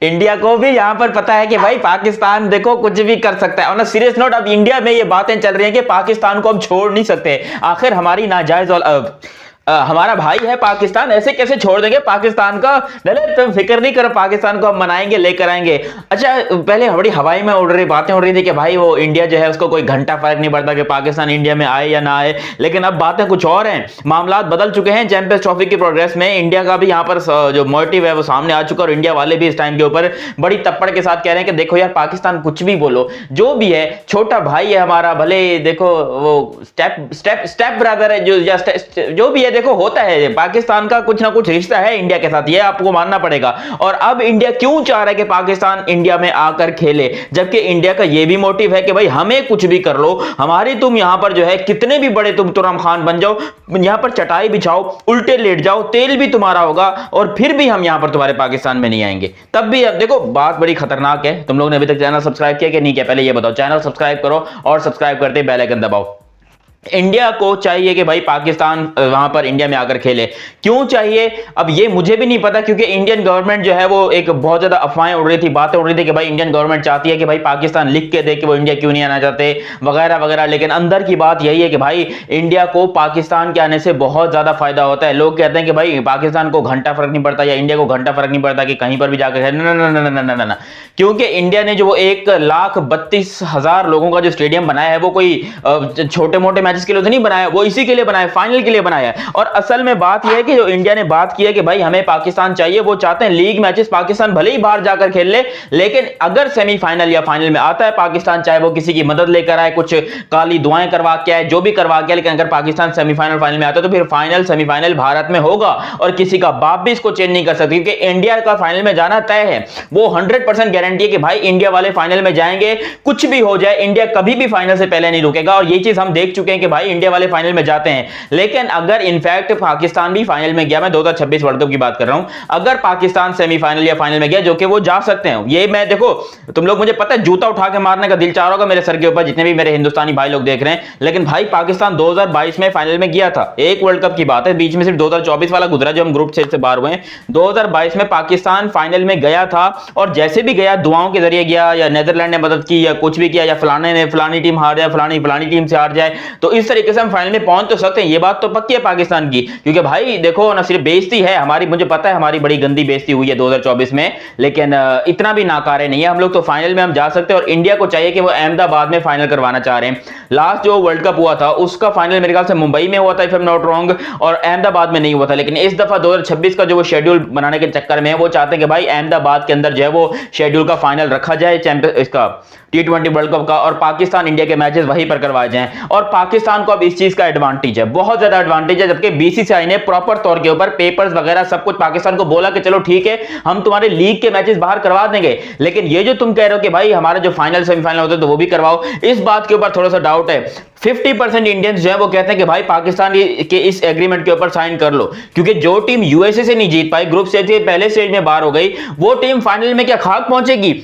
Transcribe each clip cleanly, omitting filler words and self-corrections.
India को भी यहां पर पता है कि भाई पाकिस्तान देखो कुछ भी कर सकता है। और ना सीरियस नोट, अब इंडिया में ये बातें चल रही हैं कि पाकिस्तान को हम छोड़ नहीं सकते, आखिर हमारी नाजायज और हमारा भाई है पाकिस्तान, ऐसे कैसे छोड़ देंगे पाकिस्तान का। तुम फिक्र नहीं करो, पाकिस्तान को हम मनाएंगे, लेकर आएंगे। अच्छा, पहले बड़ी हवाई में उड़ रही बातें उड़ रही थी कि भाई वो इंडिया जो है उसको कोई घंटा फर्क नहीं पड़ता कि पाकिस्तान इंडिया में आए या ना आए, लेकिन अब बातें कुछ और हैं, मामला बदल चुके हैं। चैंपियंस ट्रॉफी की प्रोग्रेस में इंडिया का भी यहाँ पर जो मोटिव है वो सामने आ चुका, और इंडिया वाले भी इस टाइम के ऊपर बड़ी तप्पड़ के साथ कह रहे हैं कि देखो यार, पाकिस्तान कुछ भी बोलो, जो भी है छोटा भाई है हमारा, भले देखो वो स्टेप ब्रदर है, जो भी है, देखो होता है, पाकिस्तान का कुछ ना कुछ रिश्ता है इंडिया के साथ, ये आपको मानना पड़ेगा। और अब इंडिया क्यों चाह रहा है कि पाकिस्तान इंडिया में आकर खेले, जबकि इंडिया का यह भी मोटिव है कि भाई हमें कुछ भी कर लो, हमारी तुम यहां पर जो है कितने भी बड़े तुम तुरम खान बन जाओ, यहां पर चटाई बिछाओ, उल्टे लेट जाओ, तेल भी तुम्हारा होगा, और फिर भी हम यहां पर तुम्हारे पाकिस्तान में नहीं आएंगे। तब भी अब देखो बात बड़ी खतरनाक है। तुम लोग ने अभी तक चैनल सब्सक्राइब किया कि नहीं किया, पहले ये बताओ। चैनल सब्सक्राइब करो और सब्सक्राइब करते बेल आइकन दबाओ। इंडिया को चाहिए कि भाई पाकिस्तान वहां पर इंडिया में आकर खेले। क्यों चाहिए, अब ये मुझे भी नहीं पता, क्योंकि इंडियन गवर्नमेंट जो है वो एक बहुत ज्यादा अफवाहें उड़ रही थी, बातें उड़ रही थी कि भाई इंडियन गवर्नमेंट चाहती है कि भाई पाकिस्तान लिख के दे कि वो इंडिया क्यों नहीं आना चाहते, वगैरह वगैरह। लेकिन अंदर की बात यही है कि भाई इंडिया को पाकिस्तान के आने से बहुत ज्यादा फायदा होता है। लोग कहते हैं कि भाई पाकिस्तान को घंटा फर्क नहीं पड़ता, या इंडिया को घंटा फर्क नहीं पड़ता कि कहीं पर भी जाकर, ना, क्योंकि इंडिया ने जो 1,32,000 लोगों का जो स्टेडियम बनाया है वो कोई छोटे मोटे मैचेस के लिए तो नहीं बनाया, वो इसी के लिए बनाया, फाइनल के लिए बनाया है। और असल में बात यह है कि जो इंडिया ने बात की है कि भाई हमें पाकिस्तान चाहिए, वो चाहते हैं लीग मैचेस पाकिस्तान भले ही बाहर जाकर खेल ले, लेकिन अगर सेमीफाइनल या फाइनल में आता है पाकिस्तान, चाहे वो किसी की मदद लेकर आए, कुछ काली दुआएं करवा के आए, जो भी करवा के आए, लेकिन अगर पाकिस्तान सेमीफाइनल फाइनल में आता है तो फिर फाइनल सेमीफाइनल भारत में होगा, और किसी का बाप भी इसको चेंज नहीं कर सकती, क्योंकि इंडिया का फाइनल में जाना तय है। वो 100% गारंटी है कि भाई इंडिया वाले फाइनल में जाएंगे, कुछ भी हो जाए, इंडिया कभी भी फाइनल से पहले नहीं रुकेगा। और ये चीज हम देख चुके हैं कि भाई इंडिया वाले फाइनल में जाते हैं। लेकिन अगर इनफैक्ट पाकिस्तान भी फाइनल में गया, मैं 2026 वर्ल्ड कप की बात कर रहा हूं, अगर पाकिस्तान सेमीफाइनल या फाइनल में गया, जो कि वो जा सकते हैं, ये मैं देखो, तुम लोग मुझे पता है जूता उठा के मारने का दिल चाह रहा होगा मेरे सर के ऊपर, जितने भी मेरे हिंदुस्तानी भाई लोग देख रहे हैं, लेकिन भाई पाकिस्तान 2022 में फाइनल में गया था, एक वर्ल्ड कप की बात है, बीच में सिर्फ 2024 वाला गुजरा जो हम ग्रुप स्टेज से बाहर हुए हैं। 2022 में पाकिस्तान फाइनल में गया था, और जैसे भी गया दुआओं के जरिए गया, या नेदरलैंड ने मदद की, या कुछ भी किया, या फलानी टीम हार जाए, फलानी टीम से हार जाए, तो इस तरीके से हम फाइनल में पहुंच तो सकते हैं। ये बात तो पक्की है पाकिस्तान की, क्योंकि भाई देखो ना, सिर्फ बेइज्जती है हमारी, मुझे पता है हमारी बड़ी गंदी बेइज्जती हुई है 2024 में, लेकिन इतना भी नाकारे नहीं है हम लोग, तो फाइनल में हम जा सकते हैं। और इंडिया को चाहिए कि वो अहमदाबाद में फाइनल करवाना चाह रहे हैं। लास्ट जो वर्ल्ड कप हुआ था उसका फाइनल मेरे ख्याल से मुंबई में हुआ था, if I am not wrong, और अहमदाबाद में नहीं हुआ था। लेकिन इस दफा 2026 का जो वो शेड्यूल बनाने के चक्कर में वो चाहते हैं कि भाई अहमदाबाद के अंदर जो है वो शेड्यूल का फाइनल रखा जाए, चैंपियन इसका T20 वर्ल्ड कप का, और पाकिस्तान इंडिया के मैचेस वहीं पर करवाए जाएं। और पाकिस्तान को अब इस चीज का एडवांटेज है, बहुत ज्यादा एडवांटेज है, जबकि बीसीसीआई ने प्रॉपर तौर के ऊपर पेपर्स वगैरह सब कुछ पाकिस्तान को बोला कि चलो ठीक है, हम तुम्हारे लीग के मैचेस बाहर करवा देंगे, लेकिन ये जो तुम कह रहे हो कि भाई हमारा जो फाइनल सेमीफाइनल होता है तो वो भी करवाओ, इस बात के ऊपर थोड़ा सा डाउट है। 50% इंडियंस जो है वो कहते हैं कि भाई पाकिस्तान के इस एग्रीमेंट के ऊपर साइन कर लो, क्योंकि जो टीम यूएसए से नहीं जीत पाई, ग्रुप स्टेज के पहले स्टेज में बाहर हो गई, वो टीम फाइनल में क्या खाक पहुंचेगी?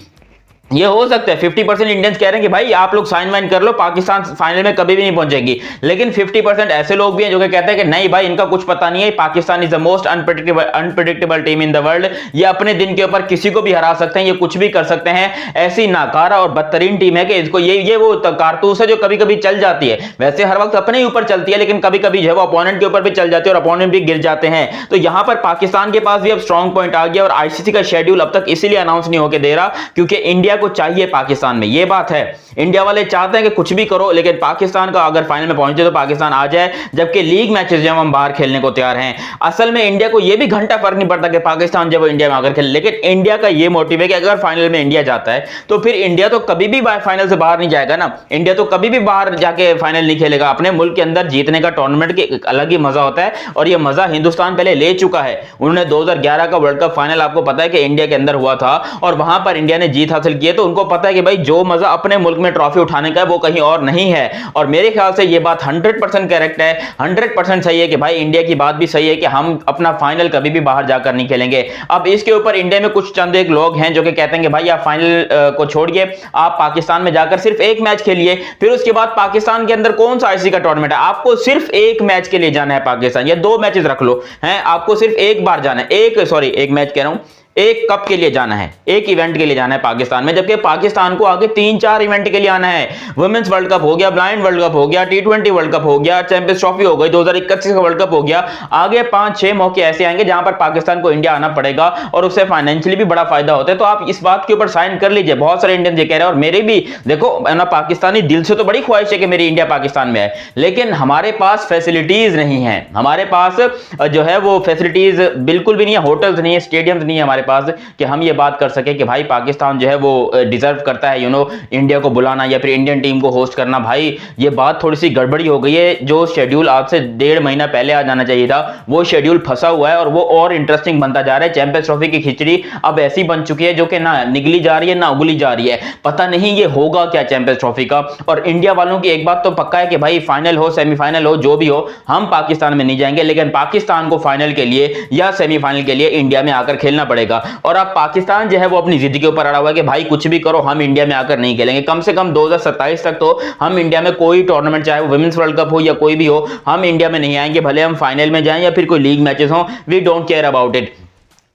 ये हो सकता है। 50% इंडियंस कह रहे हैं कि भाई आप लोग साइन वाइन कर लो, पाकिस्तान फाइनल में कभी भी नहीं पहुंचेगी। लेकिन 50% ऐसे लोग भी हैं जो कि कहते हैं कि नहीं भाई, इनका कुछ पता नहीं है, Pakistan is the most unpredictable team in the world, ये अपने दिन के ऊपर किसी को भी हरा सकते हैं, ये कुछ भी कर सकते हैं, ऐसी नाकारा और बदतरीन टीम है कि इसको ये वो कारतूस है जो कभी कभी चल जाती है। वैसे हर वक्त अपने ही ऊपर चलती है, लेकिन कभी कभी जो है वो अपोनेंट के ऊपर भी चल जाती है और अपोनेंट भी गिर जाते हैं। तो यहां पर पाकिस्तान के पास भी अब स्ट्रॉन्ग पॉइंट आ गया, और आईसीसी का शेड्यूल अब तक इसीलिए अनाउंस नहीं होकर दे रहा क्योंकि इंडिया को चाहिए पाकिस्तान में, ये बात है। इंडिया वाले चाहते हैं कि कुछ भी करो, लेकिन पाकिस्तान का अगर फाइनल में पहुंचे तो पाकिस्तान आ जाए, जबकि लीग मैचेस जब हम बाहर खेलने को तैयार हैं। असल में इंडिया को यह भी घंटा फर्क नहीं पड़ता कि पाकिस्तान जब इंडिया में आकर खेले, लेकिन इंडिया का यह मोटिव है कि अगर फाइनल में इंडिया जाता है तो फिर इंडिया तो कभी भी फाइनल से बाहर नहीं जाएगा ना, इंडिया तो कभी भी बाहर जाके फाइनल नहीं खेलेगा। अपने मुल्क के अंदर जीतने का टूर्नामेंट के अलग ही मजा होता है, और यह मजा हिंदुस्तान पहले ले चुका है। उन्होंने 2011 का वर्ल्ड कप फाइनल आपको पता है कि इंडिया के अंदर हुआ था, और वहां पर इंडिया ने जीत हासिल की है, तो उनको पता है कि भाई जो मजा अपने मुल्क में ट्रॉफी उठाने का है वो कहीं और नहीं है। और मेरे ख्याल से ये बात 100% करेक्ट है, 100% सही है कि भाई इंडिया की बात भी सही है कि हम अपना फाइनल कभी भी बाहर जाकर नहीं खेलेंगे। अब इसके ऊपर इंडिया में कुछ चंद एक लोग हैं जो कि कहते हैं कि भाई आप फाइनल को छोड़िए, आप पाकिस्तान में जाकर सिर्फ एक मैच खेलिए, फिर उसके बाद पाकिस्तान के अंदर कौन सा आईसीसी का टूर्नामेंट है, आपको सिर्फ एक मैच के लिए जाना है पाकिस्तान, या 2 मैचेस रख लो हैं, आपको सिर्फ एक बार जाना है, एक मैच कह रहा हूं, एक कप के लिए जाना है, एक इवेंट के लिए जाना है पाकिस्तान में, जबकि पाकिस्तान को आगे 3-4 इवेंट के लिए आना है। वुमेन्स वर्ल्ड कप हो गया, ब्लाइंड वर्ल्ड कप हो गया, T20 वर्ल्ड कप हो गया, चैंपियंस ट्रॉफी हो गई, 2021 का वर्ल्ड कप हो गया। आगे 5-6 मौके ऐसे आएंगे जहां पर पाकिस्तान को इंडिया आना पड़ेगा और उससे फाइनेंशियली भी बड़ा फायदा होता है। तो आप इस बात के ऊपर साइन कर लीजिए। बहुत सारे इंडियन ये कह रहे हैं, और मेरे भी देखो ना, पाकिस्तानी दिल से तो बड़ी ख्वाहिश है कि मेरी इंडिया पाकिस्तान में है, लेकिन हमारे पास फैसिलिटीज नहीं है। हमारे पास जो है वो फैसिलिटीज बिल्कुल भी नहीं है, होटल्स नहीं है, स्टेडियम्स नहीं है हमारे पास कि हम ये बात कर सके कि भाई पाकिस्तान जो है वो डिजर्व करता है इंडिया को बुलाना या फिर इंडियन टीम को होस्ट करना। भाई ये बात थोड़ी सी गड़बड़ी हो गई है। जो शेड्यूल आज से 1.5 महीना पहले आ जाना चाहिए था, वो शेड्यूल फंसा हुआ है और वो और इंटरेस्टिंग बनता जा रहा है। चैंपियंस ट्रॉफी की खिचड़ी अब ऐसी बन चुकी है जो कि ना निगली जा रही है ना उगली जा रही है। पता नहीं ये होगा क्या चैंपियंस ट्रॉफी का। और इंडिया वालों की एक बात तो पक्का है कि भाई फाइनल हो सेमीफाइनल हो जो भी हो, हम पाकिस्तान में नहीं जाएंगे, लेकिन पाकिस्तान को फाइनल के लिए या सेमीफाइनल के लिए इंडिया में आकर खेलना पड़ेगा। और अब पाकिस्तान जो है वो अपनी जिद के ऊपर अड़ा हुआ है कि भाई कुछ भी करो, हम इंडिया में आकर नहीं खेलेंगे। कम से कम 2027 तक तो हम इंडिया में कोई टूर्नामेंट, चाहे वो वुमेन्स वर्ल्ड कप हो या कोई भी हो, हम इंडिया में नहीं आएंगे। भले हम फाइनल में जाएं या फिर कोई लीग मैचेस हो, we don't care about it.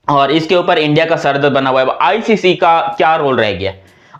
और इसके ऊपर इंडिया का सरदर्द बना हुआ है। आईसीसी का क्या रोल रह गया?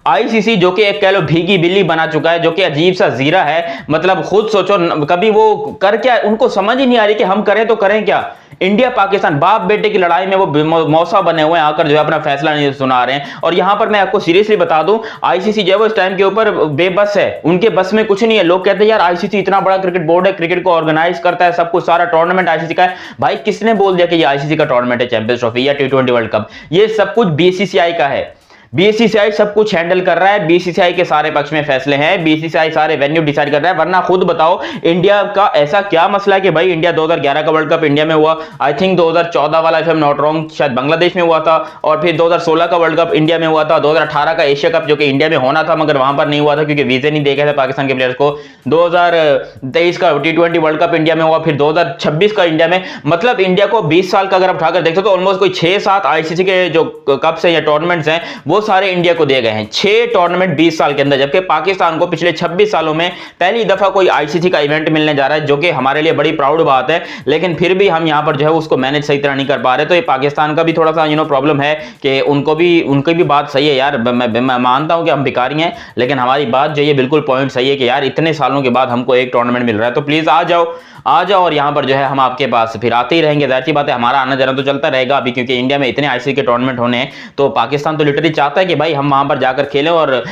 आईसीसी जो कि एक कह लो भीगी बिल्ली बना चुका है, जो कि अजीब सा जीरा है। मतलब खुद सोचो कभी वो कर क्या, उनको समझ ही नहीं आ रही कि हम करें तो करें क्या। इंडिया पाकिस्तान बाप बेटे की लड़ाई में वो मौसा बने हुए हैं, आकर जो है अपना फैसला नहीं सुना रहे हैं। और यहां पर मैं आपको सीरियसली बता दूं, आईसीसी जो है वो इस टाइम के ऊपर बेबस है, उनके बस में कुछ नहीं है। लोग कहते हैं यार आईसीसी इतना बड़ा क्रिकेट बोर्ड है, क्रिकेट को ऑर्गेनाइज करता है, सब कुछ, सारा टूर्नामेंट आईसीसी का है। भाई किसने बोल दिया कि ये आईसीसी का टूर्नामेंट है चैंपियंस ट्रॉफी या T20 वर्ल्ड कप? ये सब कुछ बीसीसीआई का है। बीसीसीआई सब कुछ हैंडल कर रहा है, बीसीसीआई के सारे पक्ष में फैसले हैं, बीसीसीआई सारे वेन्यू डिसाइड कर रहा है। वरना खुद बताओ इंडिया का ऐसा क्या मसला है कि भाई इंडिया 2011 का वर्ल्ड कप इंडिया में हुआ, आई थिंक 2014 वाला if I am not wrong शायद बांग्लादेश में हुआ था, और फिर 2016 का वर्ल्ड कप इंडिया में हुआ था, 2018 का एशिया कप जो कि इंडिया में होना था मगर वहां पर नहीं हुआ था क्योंकि वीजे नहीं देखे थे पाकिस्तान के प्लेयर्स को, 2023 का T20 वर्ल्ड कप इंडिया में हुआ, फिर 2026 का इंडिया में। मतलब इंडिया को 20 साल का अगर आप उठाकर देखते हो तो ऑलमोस्ट कोई 6-7 आईसीसी के जो कप्स हैं या टूर्नामेंट्स हैं वो सारे इंडिया को दिए गए हैं। 6 टूर्नामेंट 20 साल के अंदर, जबकि पाकिस्तान को पिछले 26 सालों में पहली दफा कोई आईसीसी का इवेंट मिलने जा रहा है, जो कि हमारे लिए बड़ी प्राउड बात है। लेकिन फिर भी हम यहां पर जो है उसको मैनेज सही तरह नहीं कर पा रहे। तो ये पाकिस्तान का भी थोड़ा सा प्रॉब्लम है कि उनकी भी बात सही है यार। मैं मानता हूं कि हम भिखारी हैं, लेकिन हमारी बात जो है बिल्कुल पॉइंट सही है कि यार इतने सालों के बाद हमको एक टूर्नामेंट मिल रहा है, तो प्लीज आ जाओ और यहां पर जो है हम आपके पास फिर आते ही रहेंगे। जाहिर सी बात है हमारा आना जाना तो चलता रहेगा अभी, क्योंकि इंडिया में इतने आईसीसी के टूर्नामेंट होने हैं। तो पाकिस्तान तो लिटरली चाहता है कि भाई हम वहां पर जाकर खेलें, और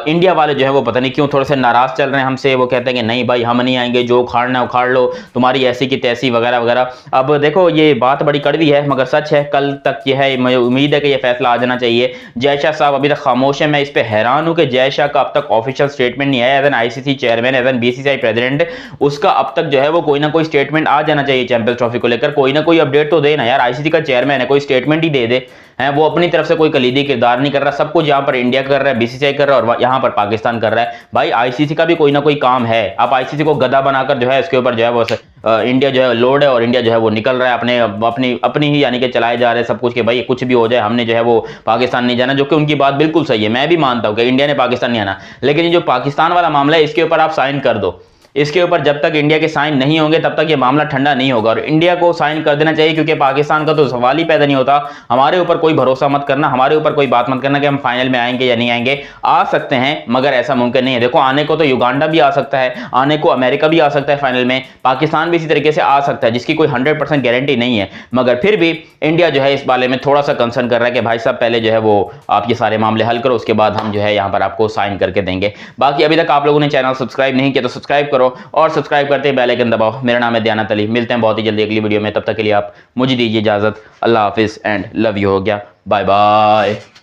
इंडिया वाले जो है वो पता नहीं क्यों थोड़े से नाराज चल रहे हैं हमसे। वो कहते हैं कि नहीं भाई हम नहीं आएंगे, जो उखाड़ना है उखाड़ लो, तुम्हारी ऐसी की तैसी वगैरह वगैरह। अब देखो ये बात बड़ी कड़वी है मगर सच है। कल तक ये है, मुझे उम्मीद है कि ये फैसला आ जाना चाहिए। जय शाह साहब अभी तक खामोश है। मैं इस पर हैरान हूं कि जय शाह का अब तक ऑफिशियल स्टेटमेंट नहीं आया। As an ICC chairman, as an BCCI president, उसका अब तक जो है वो कोई ना कोई स्टेटमेंट आ जाना चाहिए चैंपियंस ट्रॉफी को लेकर। कोई ना कोई अपडेट तो देना यार, आईसीसी का चेयरमैन है, कोई स्टेटमेंट ही दे दे। है वो अपनी तरफ से कोई कलीदी किरदार नहीं कर रहा, सब कुछ यहाँ पर इंडिया कर रहा है, बीसीसीआई कर रहा है, और यहाँ पर पाकिस्तान कर रहा है। भाई आईसीसी का भी कोई ना कोई काम है। आप आईसीसी को गधा बनाकर जो है इसके ऊपर जो है वो इंडिया जो है लोड है, और इंडिया जो है वो निकल रहा है अपनी ही यानी कि चलाए जा रहे हैं सब कुछ कि भाई कुछ भी हो जाए हमने जो है वो पाकिस्तान नहीं जाना। जो कि उनकी बात बिल्कुल सही है, मैं भी मानता हूँ कि इंडिया ने पाकिस्तान नहीं आना, लेकिन ये जो पाकिस्तान वाला मामला है इसके ऊपर आप साइन कर दो। इसके ऊपर जब तक इंडिया के साइन नहीं होंगे तब तक ये मामला ठंडा नहीं होगा, और इंडिया को साइन कर देना चाहिए, क्योंकि पाकिस्तान का तो सवाल ही पैदा नहीं होता। हमारे ऊपर कोई भरोसा मत करना, हमारे ऊपर कोई बात मत करना कि हम फाइनल में आएंगे या नहीं आएंगे। आ सकते हैं मगर ऐसा मुमकिन नहीं है। देखो आने को तो युगांडा भी आ सकता है, आने को अमेरिका भी आ सकता है फाइनल में, पाकिस्तान भी इसी तरीके से आ सकता है, जिसकी कोई 100% गारंटी नहीं है। मगर फिर भी इंडिया जो है इस बारे में थोड़ा सा कंसर्न कर रहा है कि भाई साहब पहले जो है वो आप ये सारे मामले हल करो, उसके बाद हम जो है यहाँ पर आपको साइन करके देंगे। बाकी अभी तक आप लोगों ने चैनल सब्सक्राइब नहीं किया तो सब्सक्राइब करो, और सब्सक्राइब करते बेल आइकन दबाओ। मेरा नाम है दयानत अली, मिलते हैं बहुत ही जल्दी अगली वीडियो में। तब तक के लिए आप मुझे दीजिए इजाजत। अल्लाह हाफिज एंड लव यू। हो गया, बाय बाय।